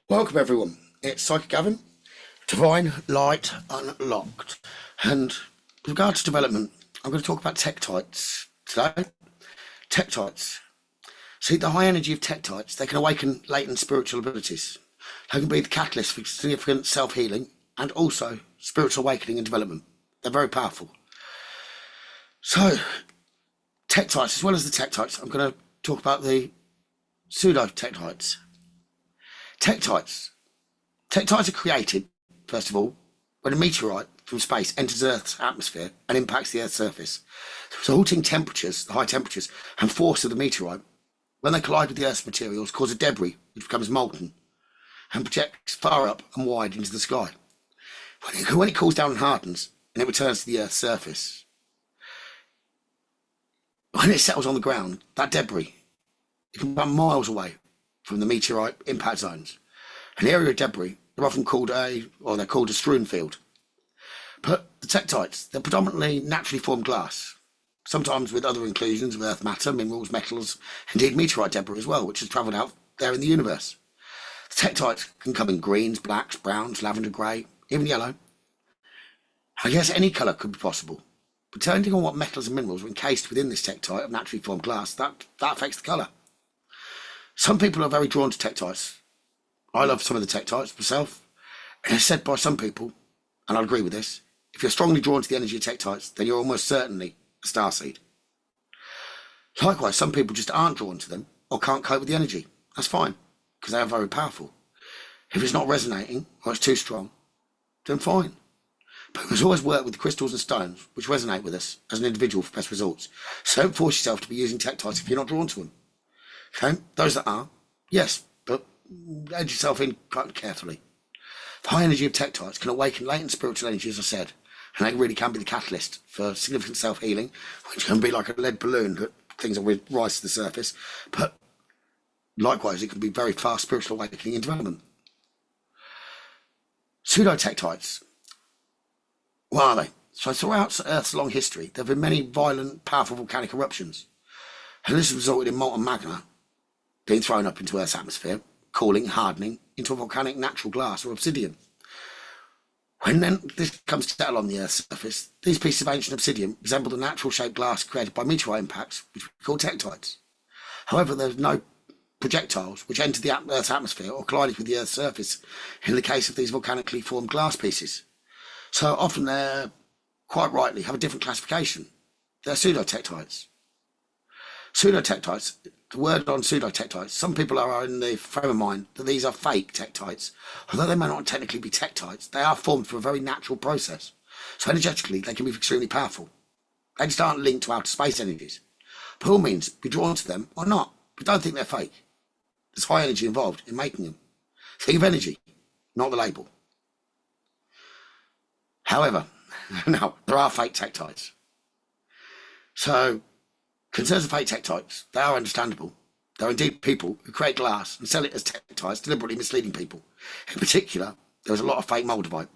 Welcome everyone, it's Psychic Gavin, Divine Light Unlocked, and with regard to development, I'm going to talk about Tektites today. Tektites. See, the high energy of Tektites, they can awaken latent spiritual abilities. They can be the catalyst for significant self-healing and also spiritual awakening and development. They're very powerful. So, Tektites, as well as the Tektites, I'm going to talk about the Pseudo Tektites. Tektites. Tektites are created, first of all, when a meteorite from space enters Earth's atmosphere and impacts the Earth's surface. The resulting temperatures, the high temperatures and force of the meteorite, when they collide with the Earth's materials, cause a debris which becomes molten and projects far up and wide into the sky. When it cools down and hardens, and it returns to the Earth's surface, when it settles on the ground, that debris, it can be miles away from the meteorite impact zones. An area of debris, they're often called they're called a strewn field. But the Tektites, they're predominantly naturally formed glass, sometimes with other inclusions of earth matter, minerals, metals, indeed meteorite debris as well, which has travelled out there in the universe. The Tektites can come in greens, blacks, browns, lavender grey, even yellow. I guess any colour could be possible. But depending on what metals and minerals are encased within this Tektite of naturally formed glass, that affects the colour. Some people are very drawn to Tektites. I love some of the Tektites myself. And it's said by some people, and I'll agree with this, if you're strongly drawn to the energy of Tektites, then you're almost certainly a starseed. Likewise, some people just aren't drawn to them or can't cope with the energy. That's fine, because they are very powerful. If it's not resonating or it's too strong, then fine. But we must always work with the crystals and stones which resonate with us as an individual for best results. So don't force yourself to be using Tektites if you're not drawn to them. Okay, those that are, yes, but edge yourself in quite carefully. The high energy of Tektites can awaken latent spiritual energy, as I said, and they really can be the catalyst for significant self-healing, which can be like a lead balloon that things will rise to the surface. But likewise, it can be very fast spiritual awakening and development. Pseudo Tektites. What are they? So throughout Earth's long history, there have been many violent, powerful volcanic eruptions, and this has resulted in molten magma being thrown up into Earth's atmosphere, cooling, hardening into a volcanic natural glass or obsidian. When then this comes to settle on the Earth's surface, these pieces of ancient obsidian resemble the natural shaped glass created by meteorite impacts, which we call Tektites. However, there's no projectiles which enter the Earth's atmosphere or collided with the Earth's surface in the case of these volcanically formed glass pieces. So often they're, quite rightly, have a different classification. They're Pseudo Tektites. Pseudo Tektites, the word on Pseudo Tektites, some people are in the frame of mind that these are fake Tektites. Although they may not technically be Tektites, they are formed through a very natural process. So energetically, they can be extremely powerful. They just aren't linked to outer space energies. By all means, be drawn to them or not, but don't think they're fake. There's high energy involved in making them. Think of energy, not the label. However, no, there are fake Tektites. So, concerns of fake Tektites, they are understandable. There are indeed people who create glass and sell it as Tektites, deliberately misleading people. In particular, there was a lot of fake Moldavite,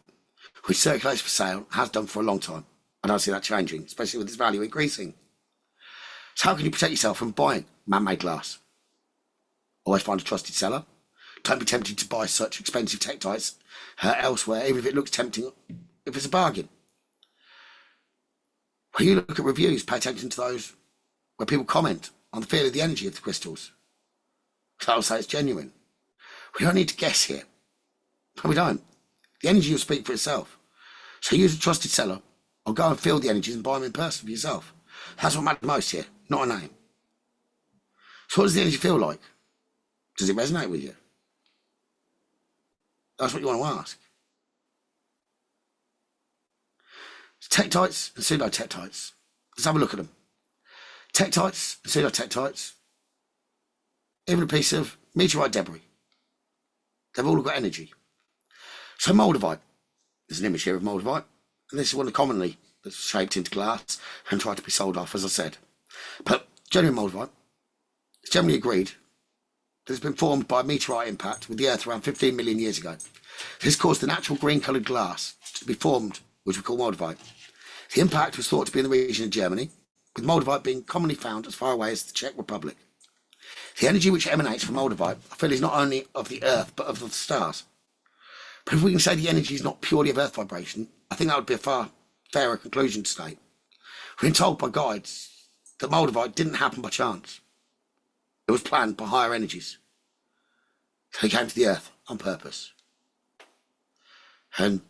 which circulates for sale, has done for a long time. I don't see that changing, especially with its value increasing. So how can you protect yourself from buying man-made glass? Always find a trusted seller. Don't be tempted to buy such expensive Tektites elsewhere, even if it looks tempting, if it's a bargain. When you look at reviews, pay attention to those where people comment on the feel of the energy of the crystals. So I'll say it's genuine. We don't need to guess here. No, we don't. The energy will speak for itself. So use a trusted seller or go and feel the energies and buy them in person for yourself. That's what matters most here, not a name. So what does the energy feel like? Does it resonate with you? That's what you want to ask. Tektites and Pseudo Tektites. Let's have a look at them. Tektites and Pseudo Tektites, even a piece of meteorite debris. They've all got energy. So Moldavite, there's an image here of Moldavite, and this is one commonly that's shaped into glass and tried to be sold off, as I said. But genuine Moldavite, it's generally agreed that it's been formed by a meteorite impact with the Earth around 15 million years ago. This caused the natural green-coloured glass to be formed, which we call Moldavite. The impact was thought to be in the region of Germany, with Moldavite being commonly found as far away as the Czech Republic. The energy which emanates from Moldavite, I feel, is not only of the earth, but of the stars. But if we can say the energy is not purely of earth vibration, I think that would be a far fairer conclusion to state. We've been told by guides that Moldavite didn't happen by chance. It was planned by higher energies. They came to the earth on purpose. And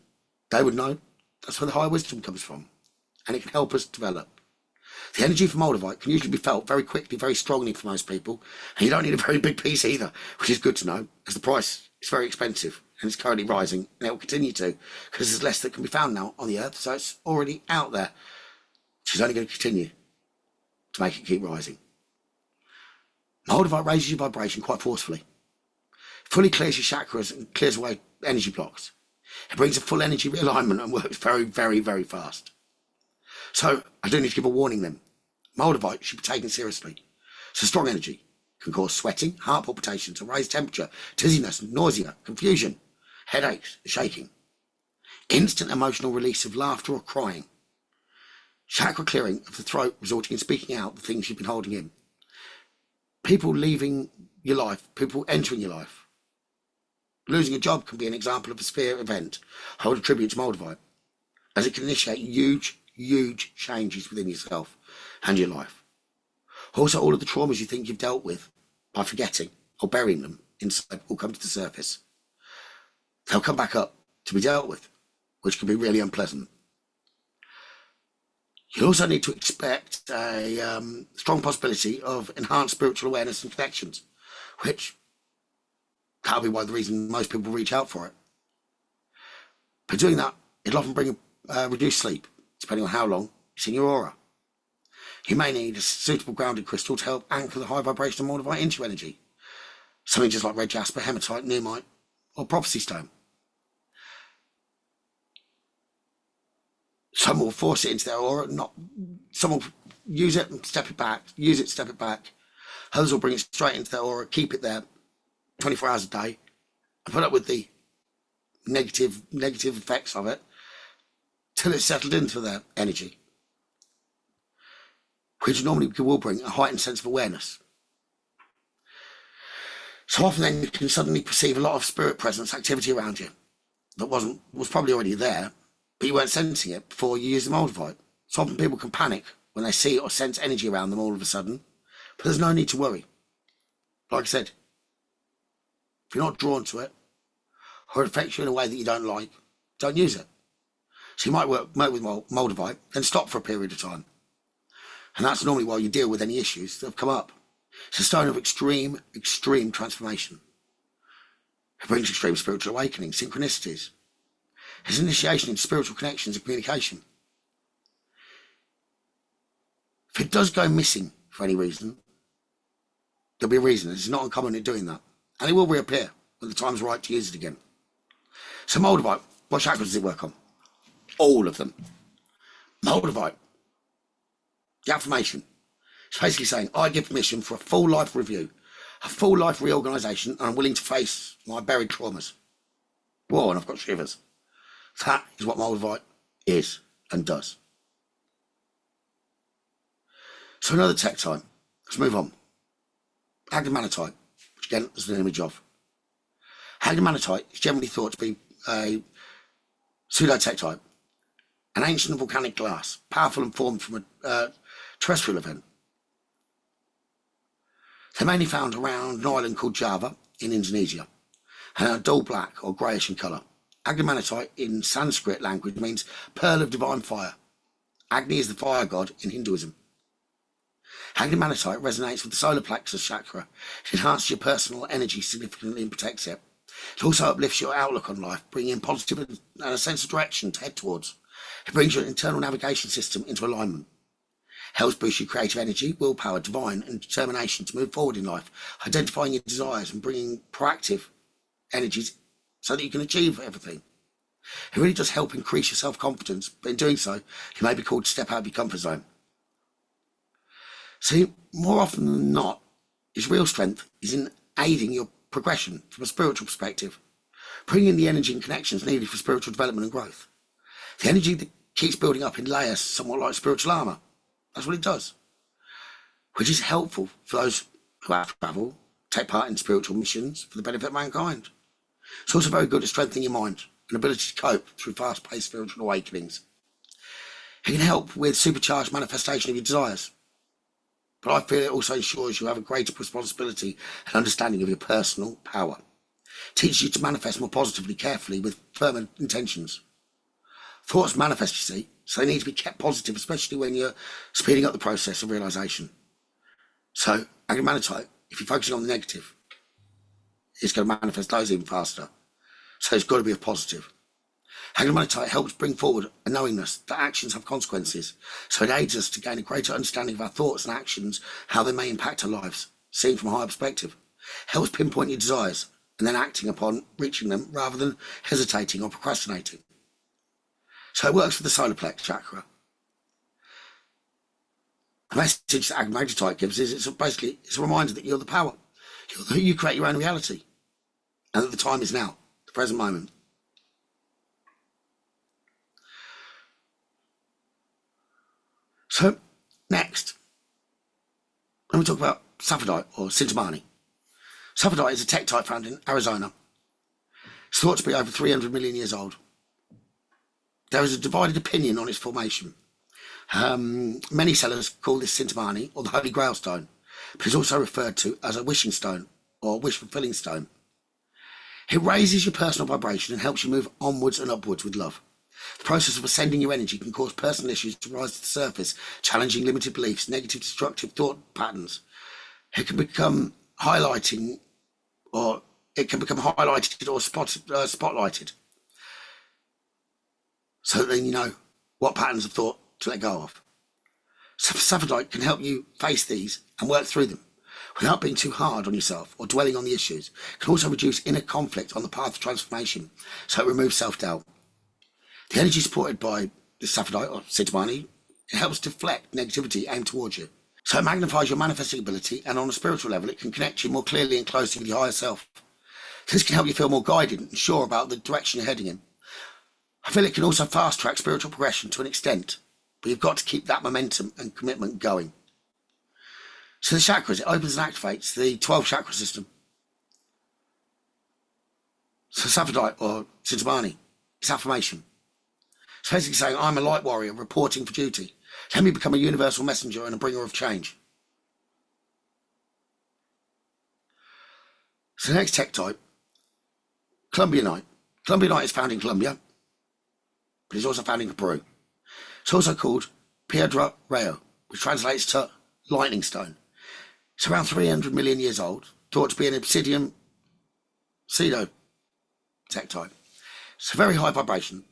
they would know that's where the higher wisdom comes from. And it can help us develop. The energy from Moldavite can usually be felt very quickly, very strongly for most people. And you don't need a very big piece either, which is good to know, as the price is very expensive and it's currently rising, and it will continue to, because there's less that can be found now on the earth, so it's already out there, which is only going to continue to make it keep rising. Moldavite raises your vibration quite forcefully. It fully clears your chakras and clears away energy blocks. It brings a full energy realignment and works very, very, very fast. So I do need to give a warning then. Moldavite should be taken seriously. So strong energy can cause sweating, heart palpitations, a raised temperature, dizziness, nausea, confusion, headaches, shaking. Instant emotional release of laughter or crying. Chakra clearing of the throat resulting in speaking out the things you've been holding in. People leaving your life, people entering your life. Losing a job can be an example of a severe event. I would attribute to Moldavite, as it can initiate huge changes within yourself and your life. Also, all of the traumas you think you've dealt with by forgetting or burying them inside will come to the surface. They'll come back up to be dealt with, which can be really unpleasant. You'll also need to expect a strong possibility of enhanced spiritual awareness and connections, which that'll be one of the reasons most people reach out for it. By doing that, it'll often bring reduced sleep, depending on how long it's in your aura. You may need a suitable grounded crystal to help anchor the high vibration of Moldavite into energy. Something just like red jasper, hematite, neomite, or prophecy stone. Some will force it into their aura, some will use it and step it back, use it, step it back. Others will bring it straight into their aura, keep it there 24 hours a day, and put up with the negative effects of it till it's settled into their energy, which normally will bring a heightened sense of awareness. So often then you can suddenly perceive a lot of spirit presence activity around you that was probably already there, but you weren't sensing it before you used the Moldavite. So often people can panic when they see or sense energy around them all of a sudden, but there's no need to worry. Like I said, if you're not drawn to it, or it affects you in a way that you don't like, don't use it. So you might work with Moldavite, then stop for a period of time. And that's normally while you deal with any issues that have come up. It's a stone of extreme transformation. It brings extreme spiritual awakening, synchronicities. It's initiation into spiritual connections and communication. If it does go missing for any reason, there'll be a reason. It's not uncommon in doing that. And it will reappear when the time's right to use it again. So Moldavite, what chakras does it work on? All of them. Moldavite, the affirmation. It's basically saying, I give permission for a full life review, a full life reorganisation, and I'm willing to face my buried traumas. Whoa, and I've got shivers. That is what Moldavite is and does. So another tektite. Let's move on. Agni Manitite, which again is an image of. Agni Manitite is generally thought to be a Pseudo Tektite, an ancient volcanic glass, powerful and formed from a terrestrial event. They're mainly found around an island called Java in Indonesia, and are dull black or greyish in colour. Agni Manitite in Sanskrit language means pearl of divine fire. Agni is the fire god in Hinduism. Agni Manitite resonates with the solar plexus chakra. It enhances your personal energy significantly and protects it. It also uplifts your outlook on life, bringing in positive and a sense of direction to head towards. It brings your internal navigation system into alignment. Helps boost your creative energy, willpower, divine, and determination to move forward in life, identifying your desires and bringing proactive energies so that you can achieve everything. It really does help increase your self-confidence, but in doing so, you may be called to step out of your comfort zone. See, more often than not, its real strength is in aiding your progression from a spiritual perspective, bringing in the energy and connections needed for spiritual development and growth. The energy that keeps building up in layers, somewhat like spiritual armour. That's what it does, which is helpful for those who have travel, take part in spiritual missions for the benefit of mankind. It's also very good at strengthening your mind and ability to cope through fast-paced spiritual awakenings. It can help with supercharged manifestation of your desires. But I feel it also ensures you have a greater responsibility and understanding of your personal power. It teaches you to manifest more positively, carefully, with firmer intentions. Thoughts manifest, you see, so they need to be kept positive, especially when you're speeding up the process of realisation. So, Agni Manitite, if you're focusing on the negative, it's going to manifest those even faster. So it's got to be a positive. Agni Manitite helps bring forward a knowingness that actions have consequences, so it aids us to gain a greater understanding of our thoughts and actions, how they may impact our lives, seen from a higher perspective. It helps pinpoint your desires and then acting upon reaching them rather than hesitating or procrastinating. So it works for the solar plex chakra. The message that Agni Manitite gives is it's a reminder that you're the power. You create your own reality, and that the time is now, the present moment. So, next, when we talk about Saffordite or Cintamani. Saffordite is a tektite found in Arizona. It's thought to be over 300 million years old. There is a divided opinion on its formation. Many sellers call this Cintamani or the Holy Grail stone, but it's also referred to as a wishing stone or wish-fulfilling stone. It raises your personal vibration and helps you move onwards and upwards with love. The process of ascending your energy can cause personal issues to rise to the surface, challenging limited beliefs, negative, destructive thought patterns. It can become spotlighted or spotlighted, so that then you know what patterns of thought to let go of. Saffordite can help you face these and work through them without being too hard on yourself or dwelling on the issues. It can also reduce inner conflict on the path of transformation, so it removes self-doubt. The energy supported by the Saffordite or Cintamani, it helps deflect negativity aimed towards you. So it magnifies your manifesting ability, and on a spiritual level, it can connect you more clearly and closely with your higher self. This can help you feel more guided and sure about the direction you're heading in. I feel it can also fast track spiritual progression to an extent, but you've got to keep that momentum and commitment going. So the chakras, it opens and activates the 12 chakra system. So Saffordite or Cintamani, it's affirmation. It's basically saying, I'm a light warrior reporting for duty. Let me become a universal messenger and a bringer of change. So the next tektite, Colombianite. Colombianite is found in Colombia, but it's also found in Peru. It's also called Piedra Rayo, which translates to lightning stone. It's around 300 million years old, thought to be an obsidian pseudo tektite. It's a very high vibration.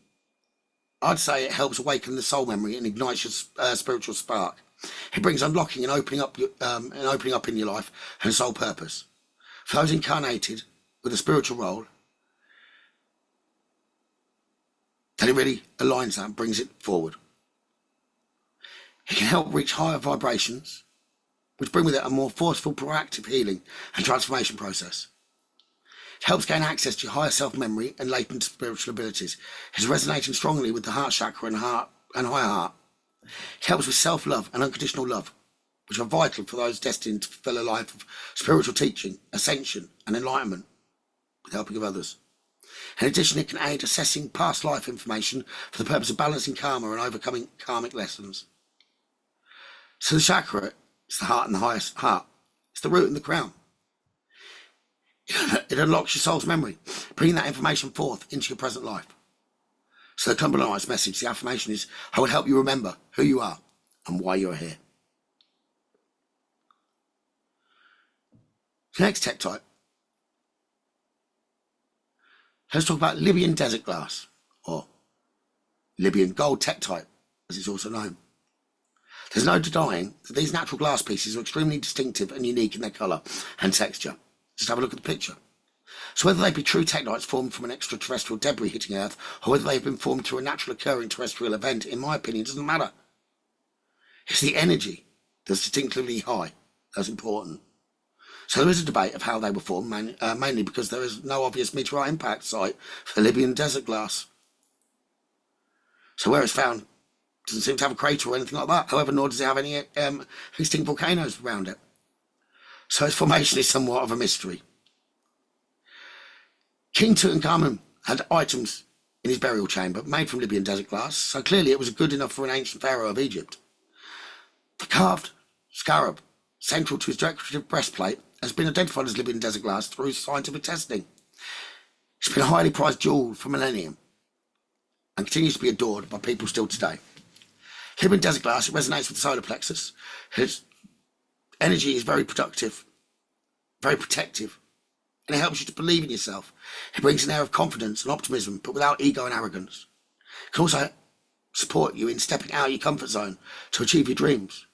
I'd say it helps awaken the soul memory and ignites your spiritual spark. It brings unlocking and opening up in your life and soul purpose. For those incarnated with a spiritual role, then it really aligns that and brings it forward. It can help reach higher vibrations, which bring with it a more forceful, proactive healing and transformation process. It helps gain access to your higher self-memory and latent spiritual abilities. It is resonating strongly with the heart chakra and higher heart. It helps with self-love and unconditional love, which are vital for those destined to fulfill a life of spiritual teaching, ascension, and enlightenment, with helping of others. In addition, it can aid assessing past life information for the purpose of balancing karma and overcoming karmic lessons. So the chakra is the heart and the highest heart. It's the root and the crown. It unlocks your soul's memory, bringing that information forth into your present life. So the Colombianite's message, the affirmation is, I will help you remember who you are and why you're here. The next tektite. Let's talk about Libyan desert glass, or Libyan gold tektite, as it's also known. There's no denying that these natural glass pieces are extremely distinctive and unique in their colour and texture. Just have a look at the picture. So whether they be true tektites formed from an extraterrestrial debris hitting Earth, or whether they have been formed through a natural occurring terrestrial event, in my opinion, doesn't matter. It's the energy that's distinctively high that's important. So there is a debate of how they were formed, mainly because there is no obvious meteorite impact site for Libyan desert glass. So where it's found doesn't seem to have a crater or anything like that. However, nor does it have any extinct volcanoes around it. so its formation is somewhat of a mystery. King Tutankhamun had items in his burial chamber made from Libyan desert glass, so clearly it was good enough for an ancient pharaoh of Egypt. The carved scarab central to his decorative breastplate has been identified as Libyan desert glass through scientific testing. It's been a highly prized jewel for millennium and continues to be adored by people still today. Libyan desert glass, it resonates with the solar plexus. Its energy is very productive, very protective, and it helps you to believe in yourself. It brings an air of confidence and optimism, but without ego and arrogance. It can also support you in stepping out of your comfort zone to achieve your dreams.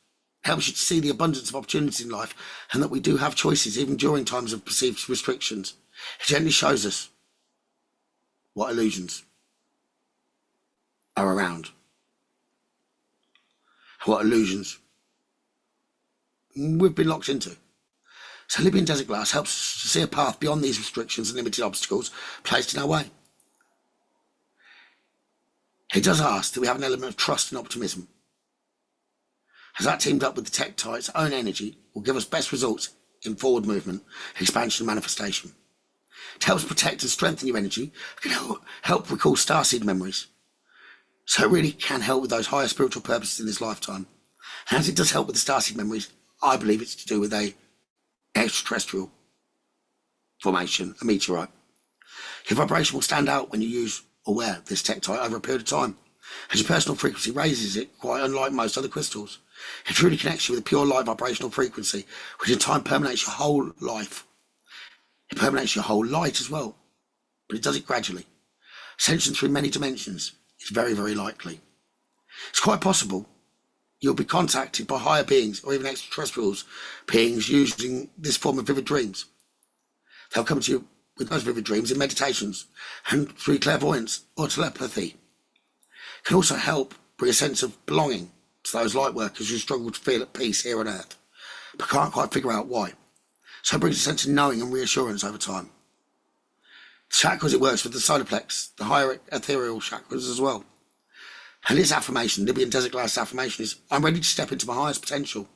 It helps you to see the abundance of opportunities in life and that we do have choices even during times of perceived restrictions. It gently shows us what illusions are around, what illusions we've been locked into. So Libyan desert glass helps us to see a path beyond these restrictions and limited obstacles placed in our way. It does ask that we have an element of trust and optimism, as that teamed up with the Tektite's own energy will give us best results in forward movement, expansion and manifestation. It helps protect and strengthen your energy. It can help recall starseed memories. So it really can help with those higher spiritual purposes in this lifetime. And as it does help with the starseed memories, I believe it's to do with a extraterrestrial formation, a meteorite. Your vibration will stand out when you use or wear this tektite over a period of time, as your personal frequency raises it quite unlike most other crystals. It truly connects you with a pure light vibrational frequency, which in time permeates your whole life. It permeates your whole light as well, but it does it gradually. Ascension through many dimensions is very, very likely. It's quite possible you'll be contacted by higher beings or even extraterrestrials beings using this form of vivid dreams. They'll come to you with those vivid dreams in meditations and through clairvoyance or telepathy. It can also help bring a sense of belonging to those light workers who struggle to feel at peace here on earth, but can't quite figure out why. So it brings a sense of knowing and reassurance over time. The chakras, it works with the solar plex, the higher ethereal chakras as well. And its affirmation, Libyan desert glass affirmation, is I'm ready to step into my highest potential.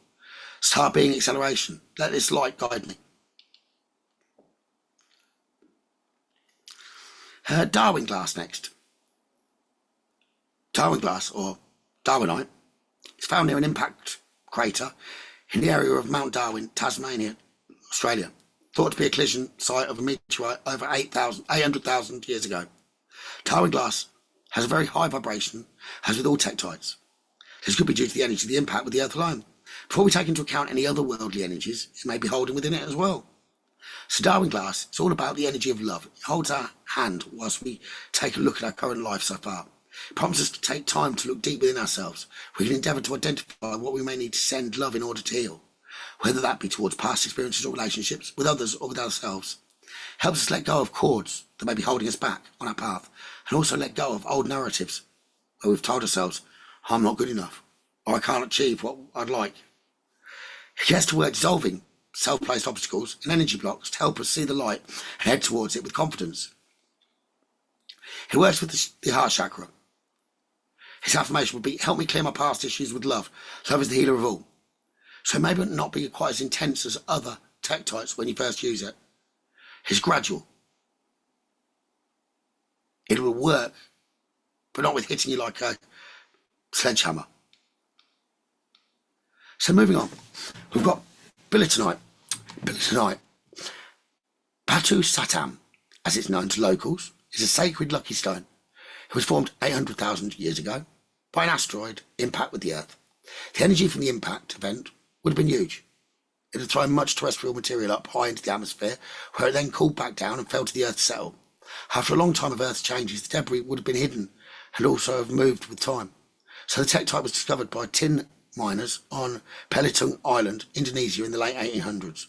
Start being acceleration. Let this light guide me. Darwin Glass next. Darwin Glass, or Darwinite, is found near an impact crater in the area of Mount Darwin, Tasmania, Australia, thought to be a collision site of a meteorite over 800,000 years ago. Darwin Glass has a very high vibration, as with all tektites. This could be due to the energy of the impact with the Earth alone. Before we take into account any other worldly energies it may be holding within it as well. So Darwin Glass, it's all about the energy of love. It holds our hand whilst we take a look at our current life so far. It prompts us to take time to look deep within ourselves. We can endeavour to identify what we may need to send love in order to heal, whether that be towards past experiences or relationships with others or with ourselves. It helps us let go of cords that may be holding us back on our path, and also let go of old narratives where we've told ourselves, I'm not good enough, or I can't achieve what I'd like. It gets to work dissolving self-placed obstacles and energy blocks to help us see the light and head towards it with confidence. It works with the heart chakra. His affirmation would be, help me clear my past issues with love. Love is the healer of all. So it may not be quite as intense as other tektites when you first use it. It's gradual. It will work, but not with hitting you like a sledgehammer. So moving on, we've got Billitonite. Billitonite. Batu Satam, as it's known to locals, is a sacred lucky stone. It was formed 800,000 years ago by an asteroid impact with the Earth. The energy from the impact event would have been huge. It had thrown much terrestrial material up high into the atmosphere, where it then cooled back down and fell to the Earth to settle. After a long time of Earth changes, the debris would have been hidden and also have moved with time. So the tektite was discovered by tin miners on Belitung Island, Indonesia in the late 1800s.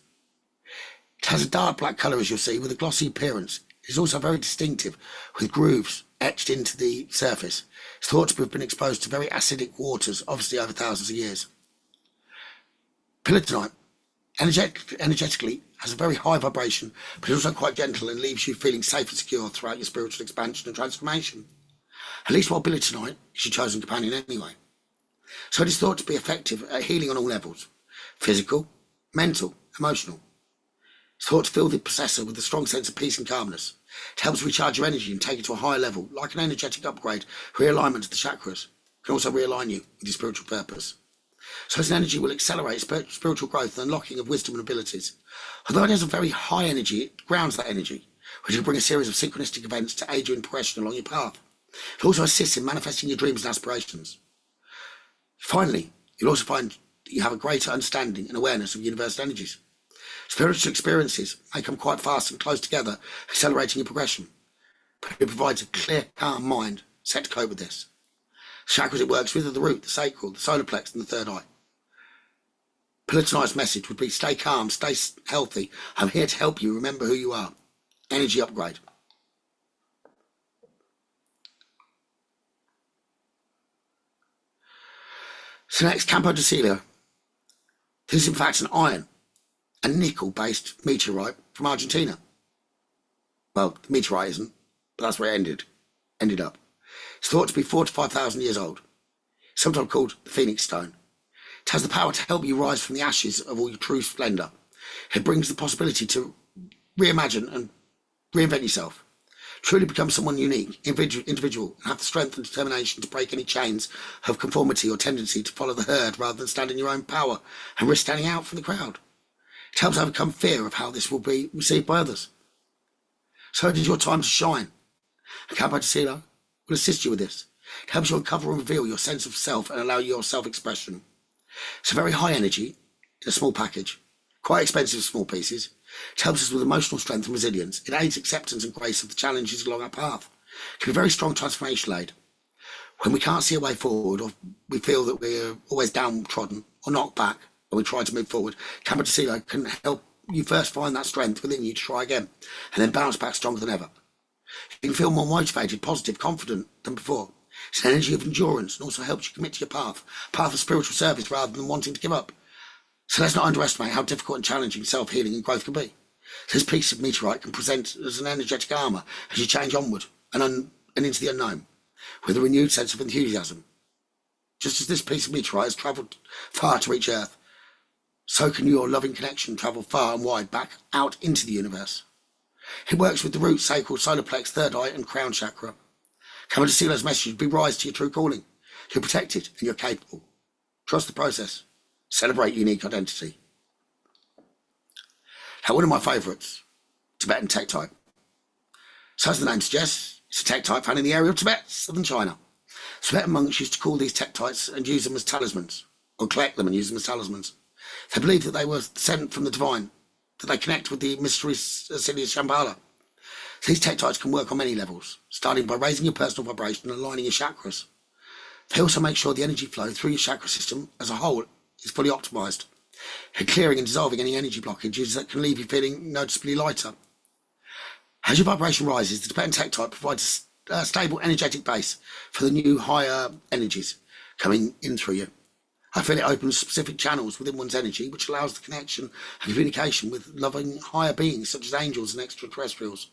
It has a dark black colour, as you'll see, with a glossy appearance. It is also very distinctive, with grooves etched into the surface. It's thought to have been exposed to very acidic waters, obviously over thousands of years. Billitonite energetically has a very high vibration, but is also quite gentle and leaves you feeling safe and secure throughout your spiritual expansion and transformation. At least while Billitonite is your chosen companion anyway. So it is thought to be effective at healing on all levels: physical, mental, emotional, It's thought to fill the possessor with a strong sense of peace and calmness. It helps recharge your energy and take it to a higher level, like an energetic upgrade, realignment of the chakras. It can also realign you with your spiritual purpose. So its energy will accelerate spiritual growth and unlocking of wisdom and abilities. Although it has a very high energy, it grounds that energy, which will bring a series of synchronistic events to aid you in progression along your path. It also assists in manifesting your dreams and aspirations. Finally, you'll also find that you have a greater understanding and awareness of universal energies. Spiritual experiences may come quite fast and close together, accelerating your progression. But it provides a clear, calm mind set to cope with this. The chakras it works with are the root, the sacral, the solar plex, and the third eye. Billitonite's message would be stay calm, stay healthy. I'm here to help you remember who you are. Energy upgrade. So next, Campo Del Cielo. This is in fact an iron and nickel-based meteorite from Argentina. Well, the meteorite isn't, but that's where it ended up. It's thought to be 4,000 to 5,000 years old. It's sometimes called the Phoenix Stone. It has the power to help you rise from the ashes of all your true splendour. It brings the possibility to reimagine and reinvent yourself. Truly become someone unique, individual, and have the strength and determination to break any chains of conformity or tendency to follow the herd rather than stand in your own power and risk standing out from the crowd. It helps overcome fear of how this will be received by others. So it is your time to shine. And Campo Del Cielo will assist you with this. It helps you uncover and reveal your sense of self and allow your self-expression. It's a very high energy in a small package, quite expensive small pieces. It helps us with emotional strength and resilience. It aids acceptance and grace of the challenges along our path. It can be a very strong transformational aid. When we can't see a way forward, or we feel that we're always downtrodden or knocked back, and we try to move forward, Campo Del Cielo can help you first find that strength within you to try again, and then bounce back stronger than ever. You can feel more motivated, positive, confident than before. It's an energy of endurance and also helps you commit to your path of spiritual service rather than wanting to give up. So let's not underestimate how difficult and challenging self-healing and growth can be. This piece of meteorite can present as an energetic armour as you change onward and into the unknown, with a renewed sense of enthusiasm. Just as this piece of meteorite has travelled far to reach Earth, so can your loving connection travel far and wide back out into the universe. It works with the root, sacral, solar plex, third eye, and crown chakra. Campo Del Cielo's message would be rise to your true calling. You're protected and you're capable. Trust the process. Celebrate unique identity. Now, one of my favourites, Tibetan Tektite. So as the name suggests, it's a Tektite found in the area of Tibet, southern China. Tibetan monks used to call these Tektites and use them as talismans, or collect them and use them as talismans. They believed that they were sent from the divine, that they connect with the mystery city of Shambhala. These Tektites can work on many levels, starting by raising your personal vibration and aligning your chakras. They also make sure the energy flow through your chakra system as a whole is fully optimised, and clearing and dissolving any energy blockages that can leave you feeling noticeably lighter. As your vibration rises, the Tibetan Tektite provides a stable energetic base for the new higher energies coming in through you. I feel it opens specific channels within one's energy, which allows the connection and communication with loving higher beings such as angels and extraterrestrials.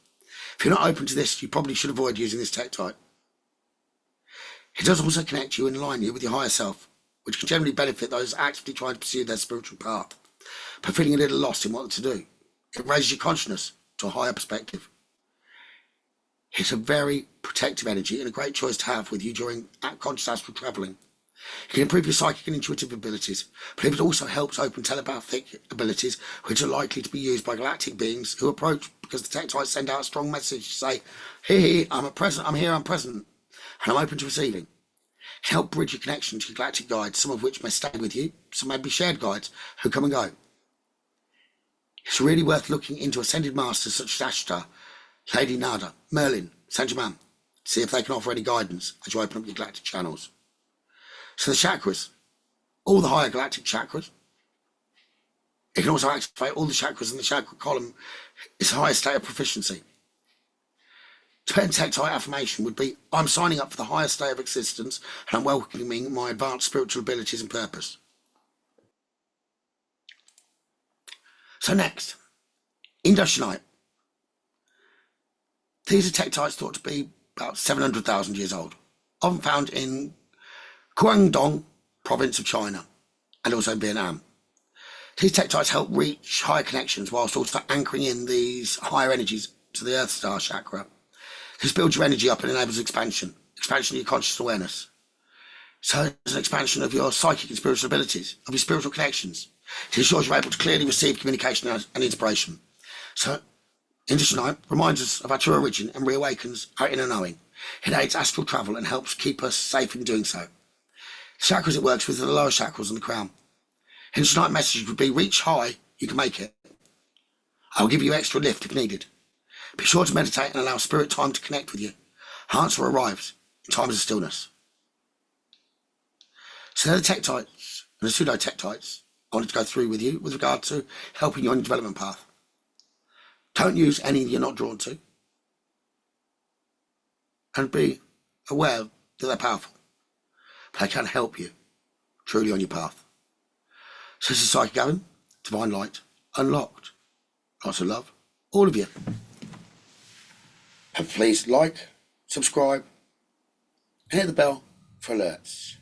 If you're not open to this, you probably should avoid using this Tektite. It does also connect you and align you with your higher self, which can generally benefit those actively trying to pursue their spiritual path, but feeling a little lost in what to do. It raises your consciousness to a higher perspective. It's a very protective energy and a great choice to have with you during conscious astral travelling. It can improve your psychic and intuitive abilities, but it also helps open telepathic abilities, which are likely to be used by galactic beings who approach because the Tektites send out a strong message to say, here, I'm present, and I'm open to receiving. It can help bridge your connection to your galactic guides, some of which may stay with you, some may be shared guides who come and go. It's really worth looking into ascended masters such as Ashtar, Lady Nada, Merlin, Cintamani, to see if they can offer any guidance as you open up your galactic channels. So the chakras, all the higher galactic chakras, it can also activate all the chakras in the chakra column. Its highest state of proficiency. Tibetan Tektite affirmation would be, I'm signing up for the highest state of existence and I'm welcoming my advanced spiritual abilities and purpose. So next, Indochinite. These are Tektites thought to be about 700,000 years old, often found in Guangdong province of China and also in Vietnam. These tektites help reach higher connections whilst also anchoring in these higher energies to the Earth Star chakra. This builds your energy up and enables expansion of your conscious awareness. So it's an expansion of your psychic and spiritual abilities, of your spiritual connections. It ensures you're able to clearly receive communication and inspiration. So Indochinite reminds us of our true origin and reawakens our inner knowing. It aids astral travel and helps keep us safe in doing so. The chakras it works with are the lower chakras and the crown. Indochinite message would be: reach high, you can make it. I will give you extra lift if needed. Be sure to meditate and allow spirit time to connect with you. Answer arrives in times of stillness. So they're the tektites and the pseudo tektites I wanted to go through with you with regard to helping you on your development path. Don't use any you're not drawn to. And be aware that they're powerful. But they can help you truly on your path. So this is Psychic Gavin, Divine Light, Unlocked. Lots of love, all of you. And please like, subscribe, and hit the bell for alerts.